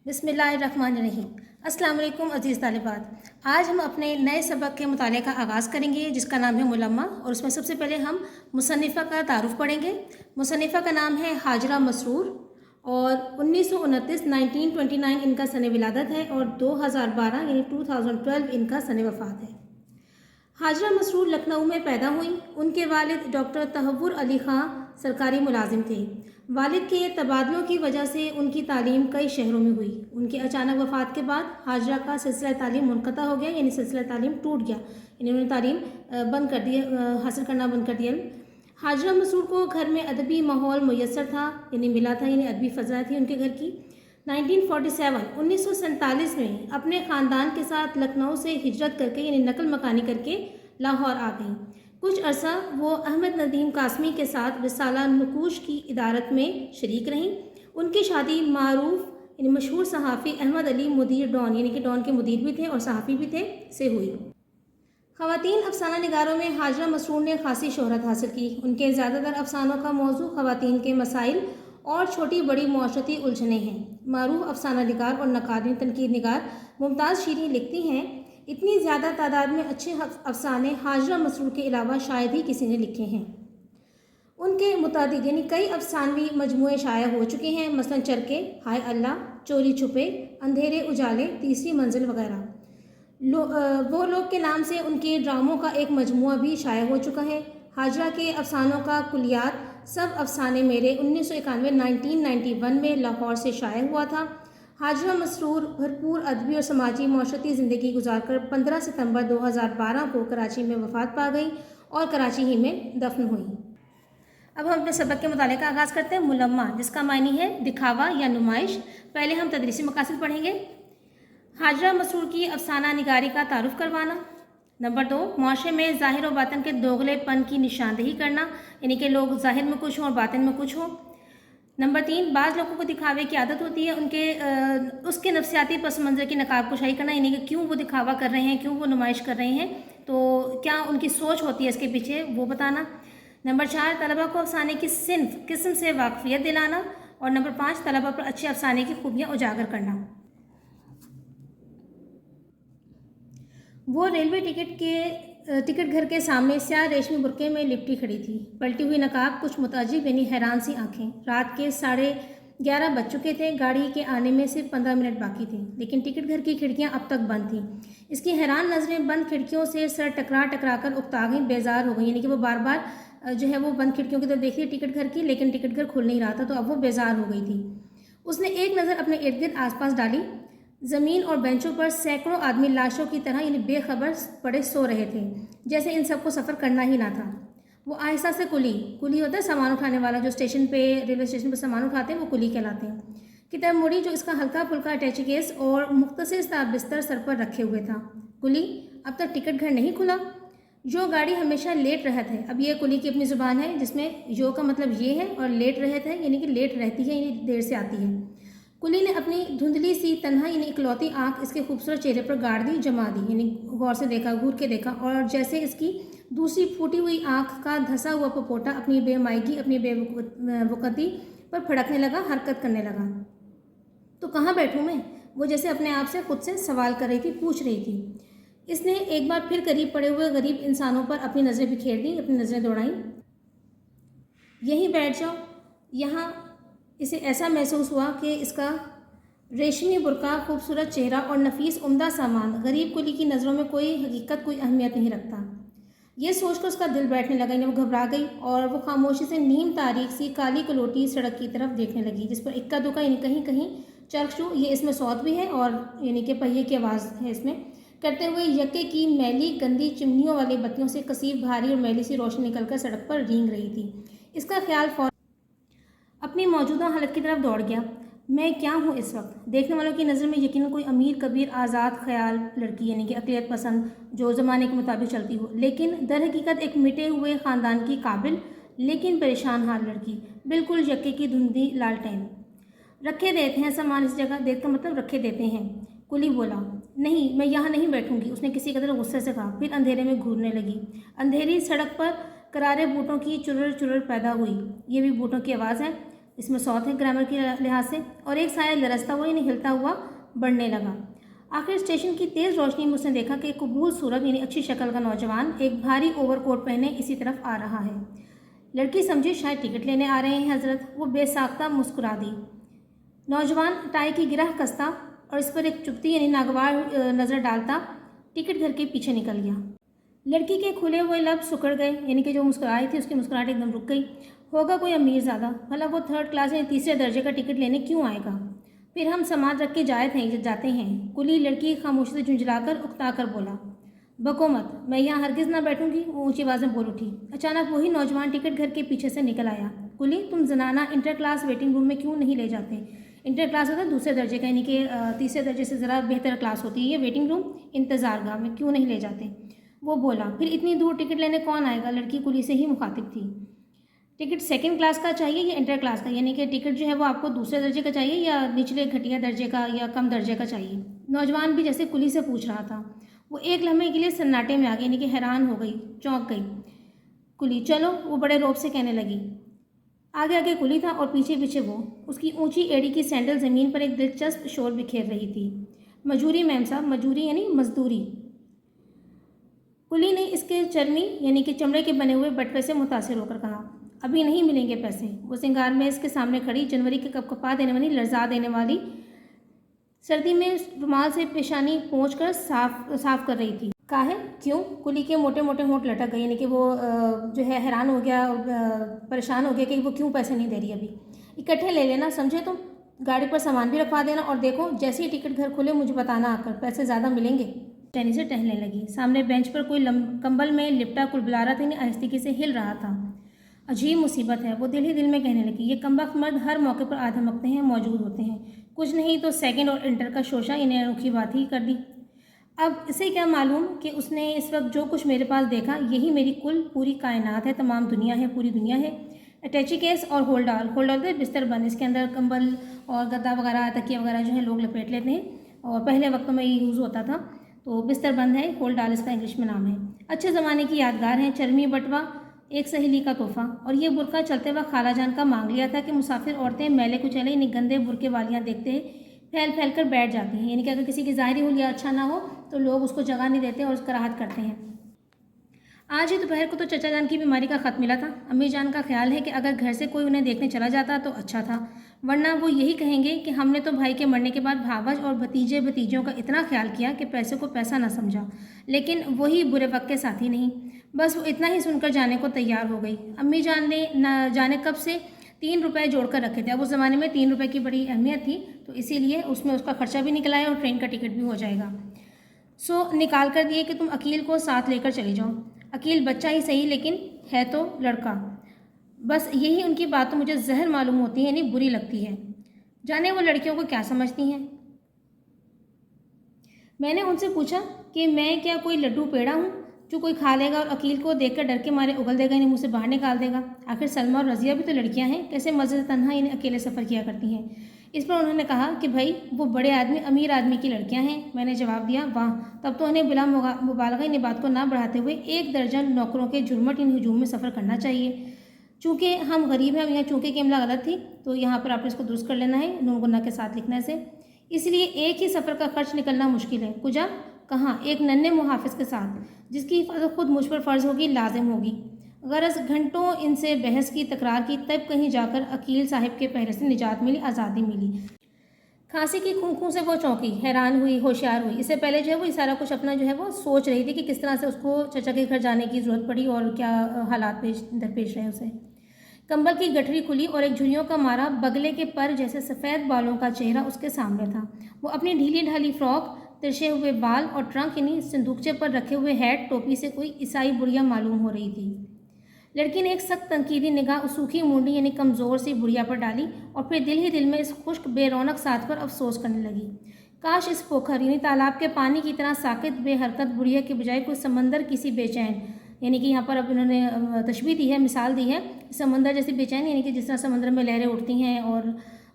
बिस्मिल्लाहिर्रहमानिर्रहीम। अस्सलाम वालेकुम अज़ीज़ तालिबात। आज हम अपने नए सबक के मुताले का आगाज़ करेंगे जिसका नाम है मुलम्मा, और उसमें सबसे पहले हम मुसन्निफ़ा का तारुफ़ पढ़ेंगे। मुसन्निफ़ा का नाम है हाजरा मसरूर और 1929 1929 इनका सन विलादत है और 2012 यानी 2012 इनका सन वफ़ात है। हाजरा मसरूर लखनऊ में पैदा हुई। उनके वालिद डॉक्टर तहव्वुर अली ख़ां सरकारी मुलाजिम थे। वालिद के तबादलों की वजह से उनकी तालीम कई शहरों में हुई। उनकी अचानक वफ़ात के बाद हाजरा का सिलसिला तालीम मुनक़ता हो गया, यानी सिलसिला तालीम टूट गया, यानी उन्होंने तालीम बंद कर दी, हासिल करना बंद कर दिया। हाजरा मसरूर को घर में अदबी माहौल मुयस्सर था, यानी मिला था, यानी अदबी फ़ज़ा थी उनके घर की। 1947 में अपने ख़ानदान के साथ लखनऊ से हिजरत करके यानी नकल मकानी करके लाहौर आ गईं। कुछ अरसा वो अहमद नदीम कासमी के साथ रिसाला नुकूश की इदारत में शरीक रहीं। उनकी शादी मारूफ यानी मशहूर सहाफ़ी अहमद अली मुदीर डॉन, यानी कि डॉन के मुदीर भी थे और सहाफ़ी भी थे, से हुई। ख़वातीन अफ़साना निगारों में हाजरा मसरूर ने खासी शोहरत हासिल की। उनके ज़्यादातर अफ़सानों का मौजू ख़वातीन के मसाइल और छोटी बड़ी मुआशरती उलझनें हैं। मारूफ अफ़साना निगार और नक़ादी तनकीद निगार मुमताज़ शीरीं लिखती हैं, इतनी ज़्यादा तादाद में अच्छे अफ़साने हाजरा मसरूर के अलावा शायद ही किसी ने लिखे हैं। उनके मुताबिक यानी कई अफ़सानवी मजमूए शाया हो चुके हैं, मसलन चरके, हाय अल्लाह, चोरी छुपे, अंधेरे उजाले, तीसरी मंजिल वगैरह। वो लोग के नाम से उनके ड्रामों का एक मजमुआ भी शाया हो चुका है। हाजरा के अफ़सानों का कुलियात सब अफ़साने मेरे 1991 में लाहौर से शाया हुआ था। हाजरा मसरूर भरपूर अदबी और समाजी माशरती ज़िंदगी गुजारकर 15 सितंबर 2012 को कराची में वफ़ात पा गई और कराची ही में दफन हुई। अब हम अपने सबक के मुताले का आगाज़ करते हैं। मुलम्मा, जिसका मानी है दिखावा या नुमाइश। पहले हम तदरीसी मकासद पढ़ेंगे। हाजरा मसरूर की अफ़साना निगारी का तारुफ़ करवाना। नंबर 2, मुआशरे में ज़ाहिर और बातिन के दोगलेपन की निशानदेही करना, यानी कि लोग ज़ाहिर में कुछ हों और बातिन में कुछ हों। नंबर 3, बाज़ लोगों को दिखावे की आदत होती है, उसके नफ्सियाती पस मंज़र की नकाब कुशाई करना, यानी कि क्यों वो दिखावा कर रहे हैं, क्यों वो नुमाइश कर रहे हैं, तो क्या उनकी सोच होती है इसके पीछे, वो बताना। नंबर 4, तलबा को अफ़साने की किस्म से वाकफ़ियत दिलाना। और नंबर 5, तलबा पर अच्छे अफ़साने की खूबियाँ उजागर करना। वो रेलवे टिकट घर के सामने स्याह रेशमी बुरके में लिपटी खड़ी थी, पलटी हुई नकाब, कुछ मुताजिब यानी हैरान सी आंखें। रात के 11:30 बज चुके थे। गाड़ी के आने में सिर्फ 15 मिनट बाकी थे, लेकिन टिकट घर की खिड़कियां अब तक बंद थीं। इसकी हैरान नज़रें बंद खिड़कियों से सर टकरा कर उकता गईं, बेजार हो गई, यानी कि वो बार बार जो है वो बंद खिड़कियों की तरफ देख रही टिकट घर की, लेकिन टिकट घर खुल नहीं रहा था, तो अब वो बेजार हो गई थी। उसने एक नज़र अपने इर्द गिर्द आसपास डाली। ज़मीन और बेंचों पर सैकड़ों आदमी लाशों की तरह यानी बेखबर पड़े सो रहे थे, जैसे इन सबको सफ़र करना ही ना था। वो आहिस्ता से कुली होता है सामान उठाने वाला, जो स्टेशन पे रेलवे स्टेशन पर सामान उठाते हैं, वो कुली कहलाते हैं, की तरफ मुड़ी, जो इसका हल्का फुल्का अटैची केस और मुख्तसर सा बिस्तर सर पर रखे हुए था। कुली, अब तक टिकट घर नहीं खुला? जो गाड़ी हमेशा लेट रहत है। अब ये कुली की अपनी ज़ुबान है, जिसमें जो का मतलब ये है और लेट रहत है यानी कि लेट रहती है, यानी देर से आती है। कुली ने अपनी धुंधली सी तन्हा यानी इकलौती आंख इसके खूबसूरत चेहरे पर गाड़ दी, जमा दी, यानी गौर से देखा, घूर के देखा, और जैसे इसकी दूसरी फूटी हुई आंख का धंसा हुआ पपोटा अपनी बेमायगी, अपनी बेवकती पर फड़कने लगा, हरकत करने लगा। तो कहाँ बैठूँ मैं? वो जैसे अपने आप से खुद से सवाल कर रही थी, पूछ रही थी। इसने एक बार फिर करीब पड़े हुए गरीब इंसानों पर अपनी नज़रें बिखेर दी, अपनी नज़रें दौड़ाईं। यहीं बैठ जाओ। यहाँ इसे ऐसा महसूस हुआ कि इसका रेशमी बुर्का, खूबसूरत चेहरा और नफीस उम्दा सामान गरीब कुली की नज़रों में कोई हकीकत, कोई अहमियत नहीं रखता। ये सोचकर उसका दिल बैठने लगा, यानी वो घबरा गई और वो खामोशी से नीम तारीख सी काली कलोटी सड़क की तरफ देखने लगी, जिस पर इक्का दुक्का यानी कहीं कहीं चरखशू, ये इसमें सौत भी है और यानी कि पहिए की आवाज़ है इसमें, करते हुए यक्के की मैली गंदी चिमनियों वाली बत्तियों से कसीब भारी और मैली सी रोशनी निकलकर सड़क पर रेंग रही थी। इसका ख्याल अपनी मौजूदा हालत की तरफ दौड़ गया। मैं क्या हूँ इस वक्त? देखने वालों की नज़र में यकीनन कोई अमीर कबीर आज़ाद ख्याल लड़की, यानी कि अक़लियत पसंद, जो ज़माने के मुताबिक चलती हो, लेकिन दर हकीकत एक मिटे हुए ख़ानदान की काबिल लेकिन परेशान हाल लड़की, बिल्कुल यक्के की धुंधली लालटेन। रखे देते हैं सामान इस जगह, देख का मतलब रखे देते हैं। कुली बोला, नहीं, मैं यहाँ नहीं बैठूंगी, उसने किसी कदर गुस्से से कहा। फिर अंधेरे में घूरने लगी। अंधेरी सड़क पर करारे बूटों की चुरर चुरर पैदा हुई। ये भी बूटों की आवाज़ है। इसमें सौत है ग्रामर के लिहाज से। और एक साया लरसता हुआ यानी हिलता हुआ बढ़ने लगा। आखिर स्टेशन की तेज़ रोशनी में उसने देखा कि एक कबूल सूरत यानी अच्छी शक्ल का नौजवान एक भारी ओवरकोट पहने इसी तरफ आ रहा है। लड़की समझी शायद टिकट लेने आ रहे हैं हजरत। वो बेसाख्ता मुस्कुरा दी। नौजवान टाई की गिरह कसता और इस पर एक चुपती यानी नागवार नज़र डालता टिकट घर के पीछे निकल गया। लड़की के खुले हुए लब सुकड़ गए, यानी कि जो मुस्कुराई थी उसकी मुस्कुराहट एकदम रुक गई। होगा कोई अमीर ज़्यादा, भला वो 3rd क्लास यानी 3रे दर्जे का टिकट लेने क्यों आएगा। फिर हम सामान रख के जाते हैं। कुली लड़की खामोशी से झुंझलाकर उकता कर बोला, बको मत, मैं यहाँ हरगिज़ ना बैठूंगी। वो ऊंची आवाज़ में बोल उठी। अचानक वही नौजवान टिकट घर के पीछे से निकल आया। कुली, तुम जनाना इंटर क्लास वेटिंग रूम में क्यों नहीं ले जाते। इंटर क्लास होता है 2रे दर्जे का, यानी कि 3रे दर्जे से ज़रा बेहतर क्लास होती है ये वेटिंग रूम, इंतज़ार गाह में क्यों नहीं ले जाते। वो बोला। फिर इतनी दूर टिकट लेने कौन आएगा। लड़की कुली से ही मुखातिब थी। टिकट 2nd क्लास का चाहिए या इंटर क्लास का, यानी कि टिकट जो है वो आपको 2रे दर्जे का चाहिए या निचले घटिया दर्जे का या कम दर्जे का चाहिए। नौजवान भी जैसे कुली से पूछ रहा था। वो एक लम्हे के लिए सन्नाटे में आ गई, यानी कि हैरान हो गई, चौंक गई। कुली, चलो, वो बड़े रौब से कहने लगी। आगे आगे कुली था और पीछे पीछे वो। उसकी ऊंची एड़ी की सैंडल ज़मीन पर एक दिलचस्प शोर बिखेर रही थी। मजूरी मैम साहब, मजूरी यानी मजदूरी। कुली ने इसके चर्मी यानी कि चमड़े के बने हुए बटवे से मुतासिर होकर कहा, अभी नहीं मिलेंगे पैसे। वो सिंगार में इसके सामने खड़ी जनवरी के कपकपा देने वाली, लर्जा देने वाली सर्दी में रुमाल से पेशानी पोंछ कर साफ कर रही थी। काहे, क्यों। कुली के मोटे मोटे होंठ लटक गए, यानी कि वो जो है हैरान हो गया और परेशान हो गया कि वो क्यों पैसे नहीं दे रही। अभी इकट्ठे ले लेना, समझे तुम। गाड़ी पर सामान भी रखवा देना और देखो जैसे ही टिकट घर खुले मुझे बताना आकर, पैसे ज़्यादा मिलेंगे। टहनी से टहलने लगी। सामने बेंच पर कोई कंबल में लिपटा कुलबुलारा था, आहिस्ती से हिल रहा था। अजीब मुसीबत है, वो दिल ही दिल में कहने लगी। ये कमबख्त मर्द हर मौके पर आ धमकते हैं, मौजूद होते हैं। कुछ नहीं तो 2nd और इंटर का शोशा इन्हें अनोखी बात ही कर दी। अब इसे क्या मालूम कि उसने इस वक्त जो कुछ मेरे पास देखा यही मेरी पूरी कायनात है, तमाम दुनिया है, पूरी दुनिया है। अटैची केस और होल्डर बिस्तर बंद, इसके अंदर कंबल और गद्दा वगैरह तकिया वगैरह जो है लोग लपेट लेते हैं और पहले वक्तों में ये यूज़ होता था। तो बिस्तर बंद है, होल्डाल इसका इंग्लिश में नाम है। अच्छे ज़माने की यादगार है, चरमी बटवा एक सहेली का तोहफा। और ये बुरका चलते वक्त खाला जान का मांग लिया था कि मुसाफिर औरतें मैले कुचले यानी गंदे बुरके वालियाँ देखते फैल फैल कर बैठ जाती हैं, यानी कि अगर किसी की ज़ाहिरी हुलिया अच्छा ना हो तो लोग उसको जगह नहीं देते और उसका राहत करते हैं। आज ही दोपहर को तो चचा जान की बीमारी का ख़त मिला था। अम्मी जान का ख्याल है कि अगर घर से कोई उन्हें देखने चला जाता तो अच्छा था, वरना वो यही कहेंगे कि हमने तो भाई के मरने के बाद भावज और भतीजियों का इतना ख्याल किया कि पैसे को पैसा ना समझा, लेकिन वही बुरे वक्त के साथी नहीं। बस वो इतना ही सुनकर जाने को तैयार हो गई। अम्मी जान ने न जाने कब से 3 रुपये जोड़ कर रखे थे। अब उस ज़माने में 3 रुपये की बड़ी अहमियत थी, तो इसीलिए उसमें उसका खर्चा भी निकल आया और ट्रेन का टिकट भी हो जाएगा। सो निकाल कर दिए कि तुम अकील को साथ लेकर चली जाओ। अकील बच्चा ही सही लेकिन है तो लड़का। बस यही उनकी बात तो मुझे जहर मालूम होती है, यानी बुरी लगती है। जाने वो लड़कियों को क्या समझती हैं। मैंने उनसे पूछा कि मैं क्या कोई लड्डू पेड़ा हूँ जो कोई खा लेगा और अकील को देखकर डर के मारे उगल देगा, यानी मुँह से बाहर निकाल देगा। आखिर सलमा और रज़िया भी तो लड़कियाँ हैं, कैसे मज़े से तन्हा इन्हें अकेले सफ़र किया करती हैं। इस पर उन्होंने कहा कि भाई वो बड़े आदमी अमीर आदमी की लड़कियां हैं। मैंने जवाब दिया, वाह, तब तो उन्हें बिला मुबालगा इन बात को ना बढ़ाते हुए 1 दर्जन नौकरों के झुरमट इन हजूम में सफ़र करना चाहिए। चूँकि हम गरीब हैं, यहाँ चूँकि की इमला गलत थी तो यहाँ पर आपने इसको दुरुस्त कर लेना है, नून गुन्ना के साथ लिखना से। इसलिए एक ही सफ़र का खर्च निकलना मुश्किल है। कुजा कहाँ, एक नन्हे मुहाफिज के साथ जिसकी हिफाजत खुद मुझ पर फ़र्ज़ होगी, लाजिम होगी। गरज घंटों इनसे बहस की, तकरार की, तब कहीं जाकर अकील साहब के पहरे से निजात मिली, आज़ादी मिली। खांसी की खूं से वो चौंकी, हैरान हुई, होशियार हुई। इससे पहले जो है वो ये सारा कुछ अपना जो है वो सोच रही थी कि किस तरह से उसको चचा के घर जाने की ज़रूरत पड़ी और क्या हालात दरपेश रहे उसे। कंबल की गठरी खुली और एक झुर्रियों का मारा बगले के पर जैसे सफ़ेद बालों का चेहरा उसके सामने था। वो अपनी ढीली ढाली फ्रॉक, तिरछे हुए बाल और ट्रंक यानी संदूकचे पर रखे हुए हैट टोपी से कोई ईसाई बुढ़िया मालूम हो रही थी। लड़की ने एक सख्त तनकीदी निगाह उस सूखी मुंडी यानी कमज़ोर सी बुढ़िया पर डाली और फिर दिल ही दिल में इस खुश्क बेरौनक साथ पर अफसोस करने लगी। काश इस पोखर यानी तालाब के पानी की तरह साकित बेहरकत बुढ़िया के बजाय कोई समंदर किसी बेचैन, यानी कि यहाँ पर अब इन्होंने तशबीह दी है, मिसाल दी है, समंदर जैसी बेचैन, यानी कि जिस तरह समंदर में लहरें उठती हैं और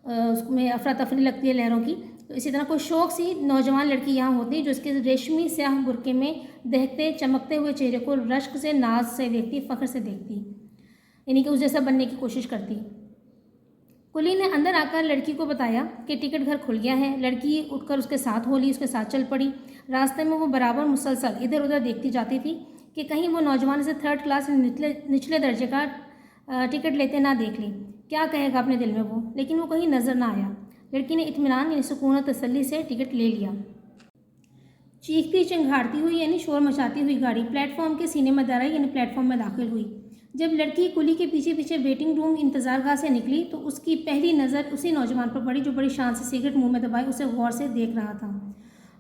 उसमें अफरा तफरी लगती है लहरों की, तो इसी तरह कोई शौक सी नौजवान लड़की यहाँ होती जो इसके रेशमी स्याह बुरके में दहकते चमकते हुए चेहरे को रश्क से, नाज से देखती, फ़ख्र से देखती, यानी कि उस जैसा बनने की कोशिश करती। कुली ने अंदर आकर लड़की को बताया कि टिकट घर खुल गया है। लड़की उठकर उसके साथ हो ली, उसके साथ चल पड़ी। रास्ते में वो बराबर मुसलसल इधर उधर देखती जाती थी कि कहीं वो नौजवान से 3rd क्लास निचले दर्जे का टिकट लेते ना देख ली। क्या कहेगा अपने दिल में वो, लेकिन वो कहीं नज़र ना आया। लड़की ने इत्मीनान यानी सुकून और तसल्ली से टिकट ले लिया। चीखती चिंघाड़ती हुई यानी शोर मचाती हुई गाड़ी प्लेटफॉर्म के सीने में दराई यानी प्लेटफॉर्म में दाखिल हुई। जब लड़की कुली के पीछे पीछे वेटिंग रूम इंतज़ारगाह से निकली तो उसकी पहली नज़र उसी नौजवान पर पड़ी जो बड़ी शान से सिगरेट मुंह में दबाए उसे गौर से देख रहा था।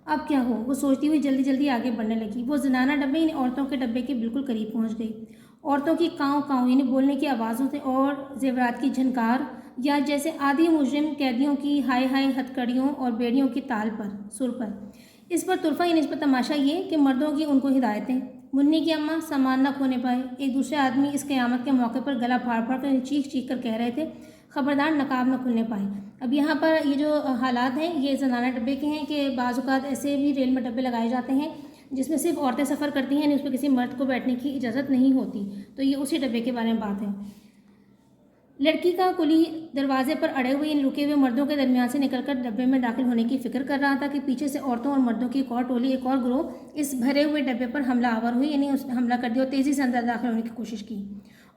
अब क्या हो, वो सोचती हुई जल्दी जल्दी आगे बढ़ने लगी। वो जनाना डब्बे यानी औरतों के डब्बे के बिल्कुल करीब पहुंच गई। औरतों की काँव काँव यानी बोलने की आवाज़ों से और जेवरात की झनकार या जैसे आधी मुजरिम कैदियों की हाय हाय हथकड़ियों और बेड़ियों की ताल पर सुर पर। इस पर तुरफा यानी इस पर तमाशा ये कि मर्दों की उनको हिदायतें। मुन्नी की अम्मा सामान न खोने पाए। एक दूसरे आदमी इस क़यामत के मौके पर गला फाड़ फाड़ कर चीख चीख कर कह रहे थे, ख़बरदार नकाब न खुलने पाए। अब यहाँ पर ये जो हालात हैं ये जनाना डब्बे के हैं कि बाज़ औक़ात ऐसे भी रेल में डब्बे लगाए जाते हैं जिसमें सिर्फ औरतें सफ़र करती हैं यानी उस पर किसी मर्द को बैठने की इजाज़त नहीं होती। तो ये उसी डब्बे के बारे में बात है। लड़की का कुली दरवाजे पर अड़े हुए रुके हुए मर्दों के दरमियान से निकलकर डब्बे में दाखिल होने की फिक्र कर रहा था कि पीछे से औरतों और मर्दों की एक और टोली, एक और गिरोह इस भरे हुए डब्बे पर हमला आवर हुई यानी उसने हमला कर दिया और तेज़ी से अंदर दाखिल होने की कोशिश की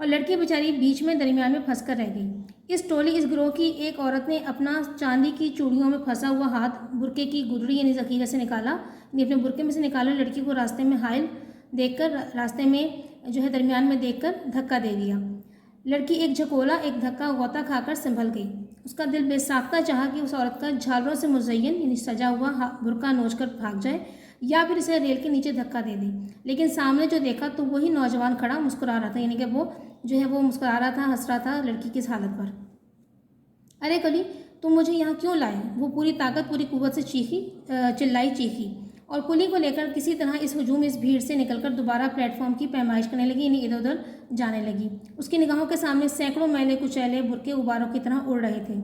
और लड़की बेचारी बीच में दरमियान में फंस कर रह गई। इस गिरोह की एक औरत ने अपना चांदी की चूड़ियों में फंसा हुआ हाथ बुरके की गुदड़ी यानी ज़ख़ीरे से निकाला, यानी अपने बुरके में से निकाला। लड़की को रास्ते में हायल देखकर, रास्ते में जो है दरमियान में देखकर धक्का दे दिया। लड़की एक झकोला एक धक्का गौता खाकर संभल गई। उसका दिल बेसाख्ता चाहा कि उस औरत का झालरों से मुज़य्यन यानी सजा हुआ बुरका नोचकर भाग जाए या फिर इसे रेल के नीचे धक्का दे दे। लेकिन सामने जो देखा तो वही नौजवान खड़ा मुस्कुरा रहा था, यानी कि वो जो है वो मुस्कुरा रहा था, हंस रहा था लड़की की इस हालत पर। अरे कली, तुम मुझे यहाँ क्यों लाए? वो पूरी ताकत पूरी कुव्वत से चिल्लाई और कुली को लेकर किसी तरह इस हजूम इस भीड़ से निकलकर दोबारा प्लेटफॉर्म की पैमाइश करने लगी, यानी इधर उधर जाने लगी। उसकी निगाहों के सामने सैकड़ों मैले कुचैले बुरके गुब्बारों की तरह उड़ रहे थे।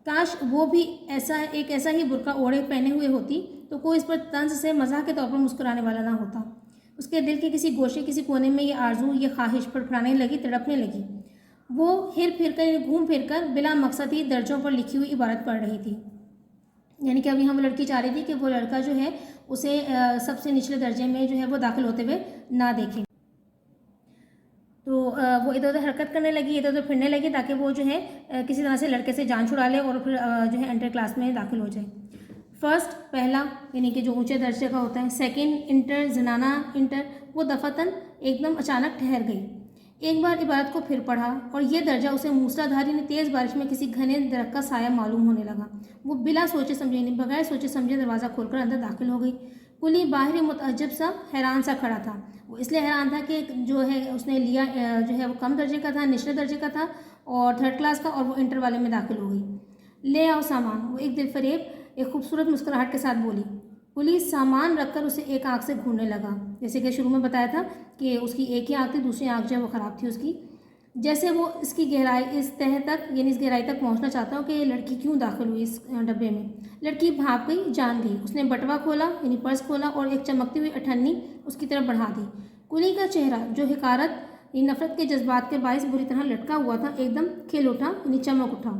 काश वो भी ऐसा ही बुरका ओढ़े पहने हुए होती तो कोई इस पर तंज से मजाक के तौर पर मुस्कुराने वाला ना होता। उसके दिल के किसी गोशे किसी कोने में ये आरजू ये ख्वाहिश फड़फड़ाने लगी, तड़पने लगी। वो घूम फिर कर बिला मकसद ही दर्जों पर लिखी हुई इबारत पढ़ रही थी, यानी कि अब यहाँ वो लड़की चाह रही थी कि वो लड़का जो है उसे सबसे निचले दर्जे में जो है वो दाखिल होते हुए ना देखे। तो वो इधर उधर हरकत करने लगी, इधर उधर फिरने लगी ताकि वो जो है किसी तरह से लड़के से जान छुड़ा ले और फिर जो है इंटर क्लास में दाखिल हो जाए। फर्स्ट पहला यानी कि जो ऊंचे दर्जे का होता है, सेकंड इंटर जनाना इंटर, वो दफातन एकदम अचानक ठहर गई। एक बार इबारत को फिर पढ़ा और यह दर्जा उसे मूसलाधारी ने तेज़ बारिश में किसी घने दरख्त का साया मालूम होने लगा। वो बिला सोचे समझे बगैर सोचे समझे दरवाज़ा खोलकर अंदर दाखिल हो गई। कुली बाहरी मुतअज्जब सा हैरान सा खड़ा था। वो इसलिए हैरान था कि जो है उसने लिया जो है वो कम दर्जे का था, निचले दर्जे का था और 3rd क्लास का, और वो इंटर वाले में दाखिल हो गई। ले आओ सामान, वो एक दिलफरेब एक खूबसूरत मुस्कुराहट के साथ बोली। पुलिस सामान रखकर उसे एक आँख से घूरने लगा, जैसे कि शुरू में बताया था कि उसकी एक ही आँख थी, दूसरी आँख जो है वो ख़राब थी उसकी। जैसे वो इसकी गहराई इस तह तक यानी इस गहराई तक पहुंचना चाहता हूँ कि ये लड़की क्यों दाखिल हुई इस डब्बे में। लड़की भाग गई, जान गई। उसने बटवा खोला यानी पर्स खोला और एक चमकती हुई अठन्नी उसकी तरफ बढ़ा दी। कुली का चेहरा जो हिकारत यानी नफरत के जज्बात के बायस बुरी तरह लटका हुआ था एकदम खिल उठा यानी चमक उठा।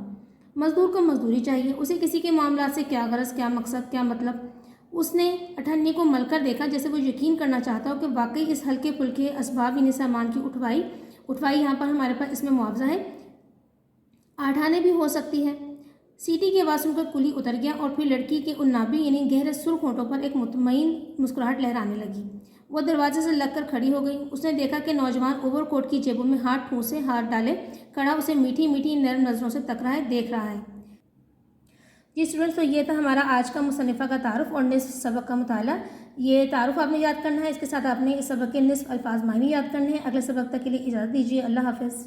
मजदूर को मजदूरी चाहिए, उसे किसी के मामला से क्या गरज, क्या मकसद, क्या मतलब। उसने अठन्नी को मलकर देखा जैसे वो यकीन करना चाहता हो कि वाकई इस हल्के फुल्के असबाब यानी सामान की उठवाई यहाँ पर हमारे पास इसमें मुआवजा है, 8 आने भी हो सकती है। सीटी की आवाज़ सुनकर कुली उतर गया और फिर लड़की के उन नाबी यानी गहरे सुर्ख होंठों पर एक मुतमईन मुस्कुराहट लहराने लगी। वो दरवाजे से लगकर खड़ी हो गई। उसने देखा कि नौजवान ओवरकोट की जेबों में हाथ ठूंसे हाथ डाले खड़ा उसे मीठी मीठी नरम नज़रों से तक रहा है, देख रहा है। जी स्टूडेंट्स, तो ये था हमारा आज का मुसन्निफ़ा का तारुफ और निस्फ़ सबक का मुताला। ये तारुफ आपने याद करना है, इसके साथ आपने इस सबक के निस्फ़ अल्फाज मायने याद करने हैं। अगले सबक तक के लिए इजाज़त दीजिए। अल्लाह हाफ़िज़।